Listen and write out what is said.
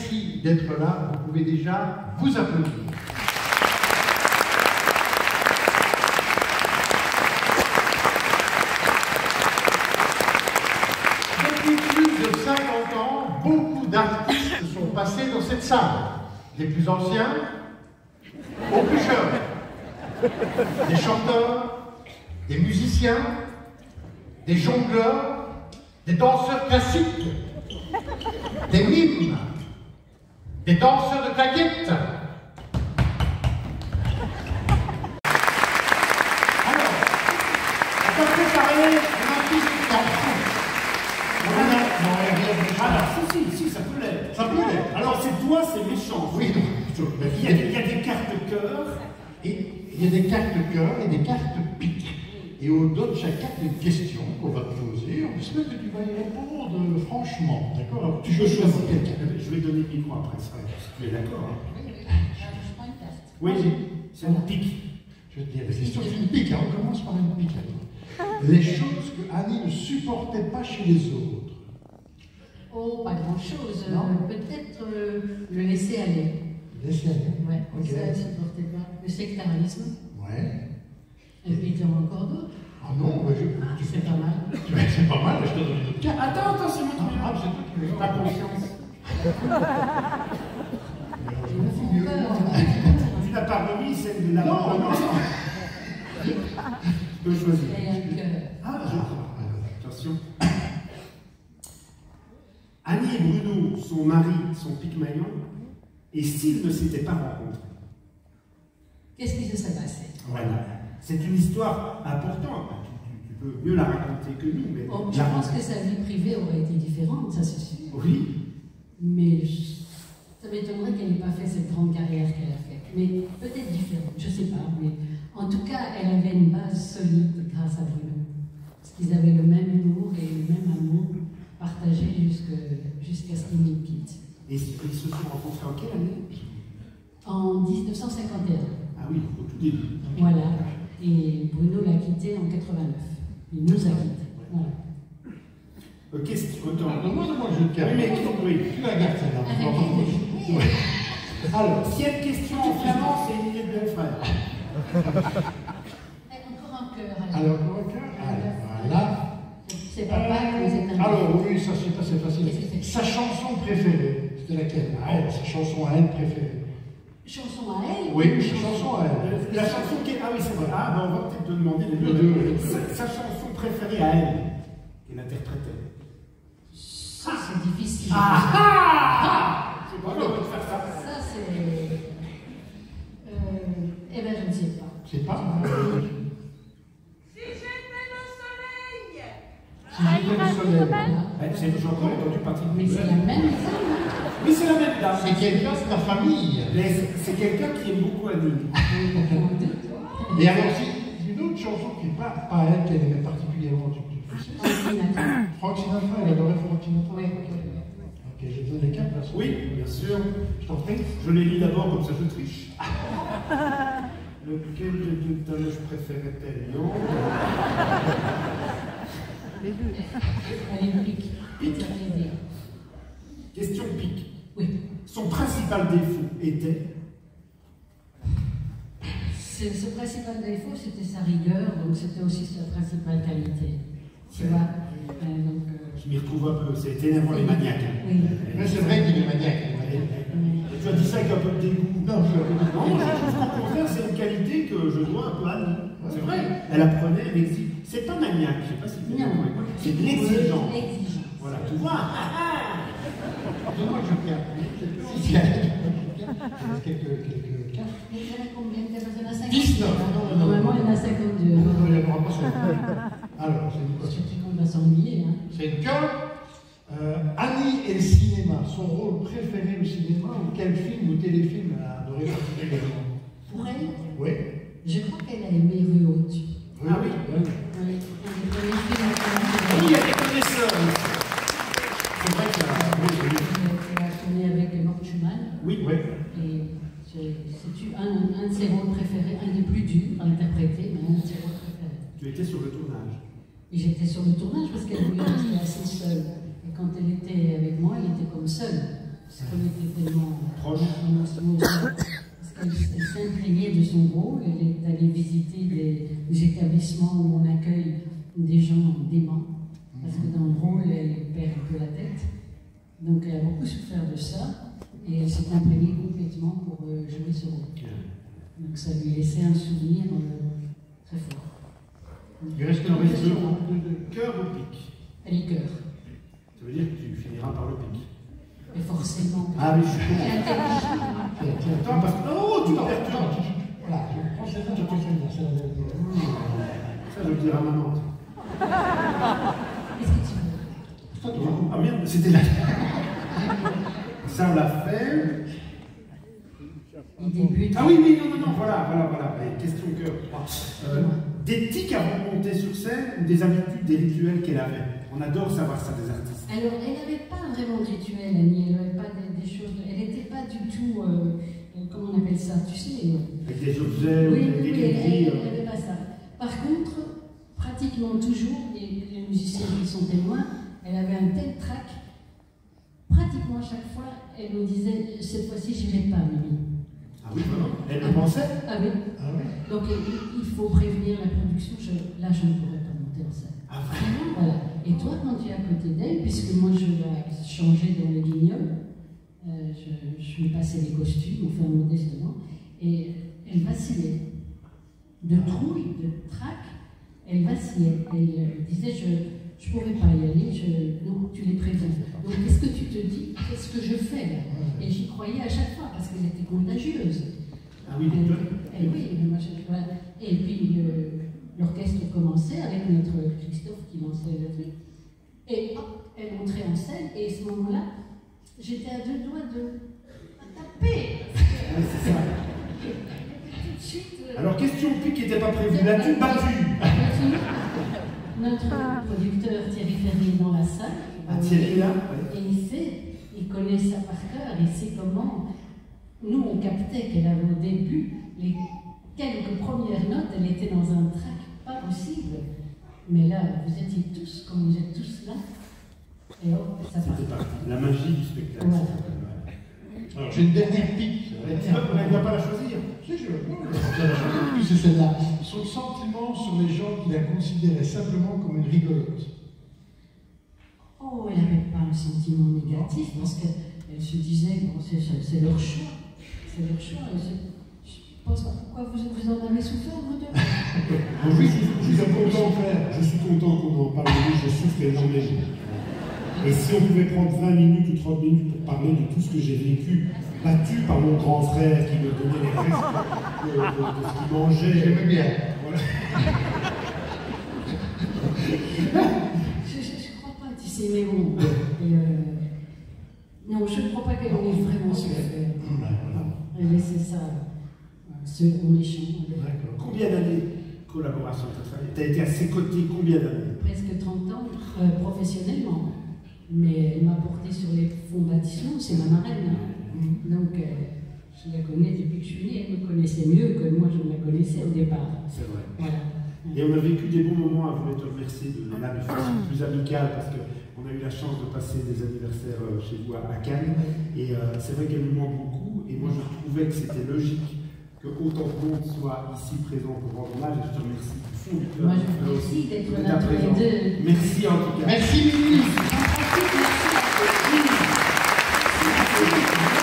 merci d'être là. Vous pouvez déjà vous applaudir. Depuis plus de 50 ans, beaucoup d'artistes sont passés dans cette salle. Les plus anciens aux plus jeunes. Des chanteurs, des musiciens, des jongleurs, des danseurs classiques, des mimes, des danseurs de claquettes. Alors, on va préparer un artiste d'enfant. Alors, si, ça peut l'être. Ça peut l'être. Alors, c'est toi, c'est méchant. Oui, il y a des cartes cœur. Et il y a des cartes cœur et des cartes pique. Et on donne chaque carte une question qu'on va te poser. On espère que tu vas y répondre franchement. D'accord? Alors, tu peux choisir quelqu'un. Je vais donner le micro après, ça. Tu es d'accord? Je prends une carte. Oui, c'est une pique. Je vais te dire, la question c'est une pique. On commence par une pique. Les choses que Annie ne supportait pas chez les autres. Oh, pas grand-chose. Peut-être le laisser aller. Laisser aller. Ouais, Okay. ça ne supportait pas. Le sectarisme. Ouais. Et puis il y en a encore d'autres. Ah non, mais c'est pas mal. C'est pas mal, je te donne une autre carte. Attends, c'est moi qui me c'est toi qui me pas confiance. Ils me font peur. Tu n'as pas remis celle de la mort. Non. Tu peux choisir. Et un cœur. Ah, attention. Annie et Bruno, son mari, son Pygmalion, et s'ils ne s'étaient pas rencontrés. Qu'est-ce qui se serait passé? Voilà. C'est une histoire importante. Tu peux mieux la raconter que nous. Mais oh, je pense que sa vie privée aurait été différente, ça c'est sûr. Oui. Mais ça m'étonnerait qu'elle n'ait pas fait cette grande carrière qu'elle a faite. Mais peut-être différente, je ne sais pas. Mais en tout cas, elle avait une base solide grâce à Bruno. Parce qu'ils avaient le même humour et le même amour partagé jusqu'à ce qu'ils nous quittent. Et ils se sont rencontrés en quelle année? En 1951. Ah oui, au tout début. Voilà. Et Bruno l'a quitté en 89. Il nous a quittés. Voilà. Question. Demande-moi le jeu de cartes. Oui. Tu la gardes celle-là. Alors, s'il y a une question en flamand, c'est une idée de frère. Encore un cœur. Alors, encore un cœur. Voilà. C'est papa qui nous est alors, oui, ça c'est assez facile. Sa chanson préférée, c'était laquelle? Sa chanson à elle préférée. Chanson à elle? Oui, sa chanson à elle. La chanson qui est... Ah oui, c'est vrai. Ah, ben on va peut-être te demander les deux. Sa chanson préférée à elle, qu'elle interprétait. Ça, c'est difficile. C'est pas grave de faire ça. Ça, c'est... eh bien, je ne sais pas. C'est pas Si j'étais le soleil. Si j'étais le soleil. C'est toujours entendu partie de... Mais c'est la même dame. Oui, c'est la même dame. C'est quelqu'un de ta famille. C'est quelqu'un qui aime beaucoup Annie. Et alors, c'est une autre chanson qui n'est pas elle qu'elle aimait particulièrement. Tu sais, Frank Sinatra, elle adorait Frank Sinatra. Oui. Ok, je te donne les cartes. Oui, bien sûr. Je t'en prie. Je les lis d'abord, comme ça je triche. Lequel des deux dames je préférais-elle? Non. Les deux. Elle pique. Pique. Ça fait bien. Question pique. Oui. Son principal défaut était? Ce principal défaut, c'était sa rigueur, donc c'était aussi sa principale qualité. Tu vois Je m'y retrouve un peu, c'est énervant les maniaques. Oui. Mais c'est vrai qu'il est maniaque. Et tu as dit ça avec un peu de dégoût. Non, je trouve qu'au contraire, c'est une qualité que je dois un peu à Annie. C'est vrai. Elle apprenait, elle exige. C'est pas maniaque, je sais pas si tu Non. c'est de l'exigence. L'exigence. Voilà, tu vois. Donne-moi le joker. Il y a quelques cartes. Mais il y en a combien? Il y en a 50. 19. Normalement, il y en a 52. Non, il n'y en aura pas 50. Alors, c'est une question. On va s'ennuyer. Hein. C'est une cœur. Annie et le cinéma, son rôle préféré au cinéma, ou quel film ou téléfilm elle a adoré particulièrement? Pour elle, Oui. je crois qu'elle a aimé Rue Haute. Ah oui. Oui. Un des premiers films Oui, il y a des connaisseurs. C'est vrai qu'elle a tourné avec Mort Schumann. Oui, oui. Et c'est un de ses rôles préférés, un des plus durs à interpréter, mais un de ses rôles préférés. Tu étais sur le tournage. Et j'étais sur le tournage parce qu'elle voulait rester assez seule. Et quand elle était avec moi, elle était comme seule. parce qu'on était tellement proche. Parce qu'elle s'imprégnait de son rôle, elle est allée visiter des établissements où on accueille des gens déments, parce que dans le rôle, elle perd un peu la tête. Donc elle a beaucoup souffert de ça, et elle s'est imprégnée complètement pour jouer ce rôle. Donc ça lui laissait un souvenir très fort. Il reste un reste de cœur ou pic? Elle est cœur. Ça veut dire que tu finiras par le pic. Et forcément. Ah oui, je suis Elle est intelligente. attends, parce que. Oh, tu perturbes. Voilà, je prends celle-là, je prends celle-là. Ça, je le dirai à maman. Qu'est-ce que tu veux? Ah merde, c'était là. Ça, on l'a fait. Il débute. Ah oui, non, voilà. Allez, question cœur. Des tics avant de monter sur scène ou des habitudes, des rituels qu'elle avait. On adore savoir ça des artistes. Alors, elle n'avait pas vraiment de rituel, Annie, elle n'avait pas des choses. Elle n'était pas du tout. Comment on appelle ça? Tu sais. Avec des objets, Oui, des elle n'avait pas ça. Par contre, pratiquement toujours, et les musiciens qui sont témoins, elle avait un tel trac. Pratiquement à chaque fois, elle nous disait cette fois-ci, j'irai pas, Mimi. Ah oui, vraiment. Elle le pensait. Ah oui. Donc il faut prévenir la production. Là, je ne pourrais pas monter en scène. Ah vraiment? Voilà. Et toi, quand tu es à côté d'elle, puisque moi je l'ai changé dans le guignol, je lui passais les costumes, enfin modestement, et elle vacillait. De trouille, de trac, elle vacillait. Elle disait, je ne pourrais pas y aller, non, tu les préviens. Donc qu'est-ce que tu te dis? Qu'est-ce que je fais là? Et j'y croyais à chaque fois, parce qu'elle était contagieuse. Ah oui, Voilà. Et puis l'orchestre commençait avec notre Christophe qui lançait le truc. Et hop, elle entrait en scène, et à ce moment-là, j'étais à 2 doigts de taper. Oui, c'est ça. Tout de suite. Alors, question pique qui n'était pas prévue. L'as-tu battu? Notre producteur Thierry Ferrier dans la salle. Ah, Thierry là? Et il connaît ça par cœur, il sait comment. Nous, on captait qu'elle avait au début les quelques premières notes, elle était dans un trac pas possible. Mais là, vous étiez tous, comme vous êtes tous là, et hop, ça part. C'était parti. La magie du spectacle. Ouais. Alors j'ai une dernière pique. On ne va pas la choisir. Si, je veux. Plus c'est celle-là. Son sentiment sur les gens qui la considéraient simplement comme une rigolote. Oh, elle n'avait pas un sentiment négatif, parce qu'elle se disait, bon, c'est leur choix. C'est leur choix. Je pense pas pourquoi vous en avez souffert, vous deux. Oui, je suis content qu'on en parle, je souffre énormément. Et si on pouvait prendre 20 minutes ou 30 minutes pour parler de tout ce que j'ai vécu, battu par mon grand frère qui me donnait les restes de ce qu'il mangeait. J'aimais bien. Voilà. Je crois pas, tu sais, mais bon. Non, je ne crois pas qu'elle en ait vraiment souffert. Elle laissait ça, ceux qu'on les chante. Combien d'années de collaboration tu as été à ses côtés combien d'années? Presque 30 ans, professionnellement. Mais elle m'a porté sur les fonds baptismaux, c'est ma marraine. Donc, je la connais depuis que je suis née. Elle me connaissait mieux que moi je ne la connaissais au départ. C'est vrai. Voilà. Et on a vécu des bons moments, je voulais te remercier de façon plus amicale parce qu'on a eu la chance de passer des anniversaires chez vous à Cannes. Et c'est vrai qu'elle nous manque beaucoup. Et moi je trouvais que c'était logique que autant de monde soit ici présent pour rendre hommage. Et je te remercie du fond du cœur. Moi je vous remercie d'être de là ta tous les présence. deux. Merci en tout cas. Merci Mimi. Merci.